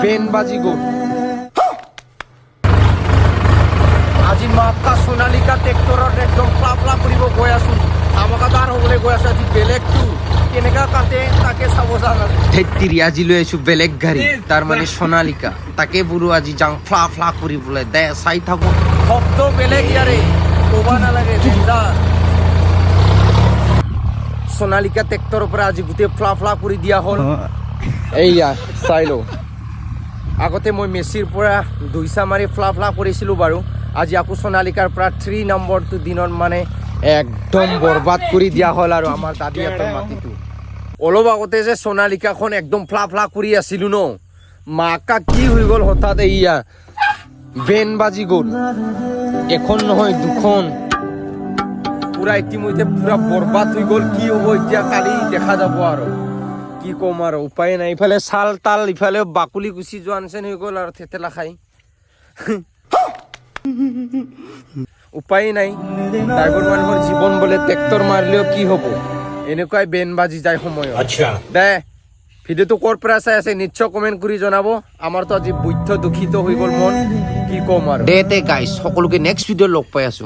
Ben বাজি গ'ল আজি মাকা সোনালিকা ট্ৰেক্টৰত একদম প্লাপলা কৰিব গৈ আছো ধামাকাদাৰ হ'বলৈ গৈ আছে আজি বেলেগটো কেনেকা কাটে তাকে চাব যাম ধেত্তিৰি আজি লৈ আছো বেলেগ গাড়ী তাৰ মানে সোনালিকা তাকে বোলো আজি যাওঁ ফ্লা ফ্লা কৰিবলৈ দে চাই থাকো শব্দ বেলেগ ইয়াৰে ক'ব নালাগে সোনালিকা ট্ৰেক্টৰৰ পৰা আজি গোটেই ফ্লা ফ্লা কৰি দিয়া হ'ল এইয়া চাই লওঁ আগতে মই মেচিৰ পৰা দুইচা মাৰি ফ্লা ফ্লা কৰিছিলোঁ বাৰু আজি আকৌ সোনালিকাৰ পৰা 3 নম্বৰটো দিনত মানে একদম বৰবাদ কৰি দিয়া হ'ল আৰু আমাৰ দাদিহঁতৰ মাটিটো অলপ আগতে যে সোনালিকাখন একদম ফ্লা ফ্লা কৰি আছিলোঁ ন মাকা কি হৈ গ'ল হঠাৎ এইয়া বেন বাজি গ'ল এখন নহয় দুখন পুৰা ইতিমধ্যে পুৰা বৰবাদ হৈ গ'ল কি হ'ব এতিয়া কালি দেখা যাব আৰু কি ক'ম আৰু উপায় নাই ইফালে চাল তাল ইফালে বাকলি গুচি যোৱা নিচিনা হৈ গ'ল আৰু থেতেলা খাই উপায় নাই ড্ৰাইভাৰ মানুহৰ জীৱন বোলে ট্ৰেক্টৰ মাৰিলেও কি হ'ব এনেকুৱাই বেন বাজি যায় সময়ত দে ভিডিঅ'টো ক'ৰ পৰা চাই আছে নিশ্চয় কমেণ্ট কৰি জনাব আমাৰতো আজি বৈধ্য দুখিত হৈ গ'ল মন কি ক'ম আৰু দে গাইছ সকলোকে নেক্সট ভিডিঅ' লগ পাই আছো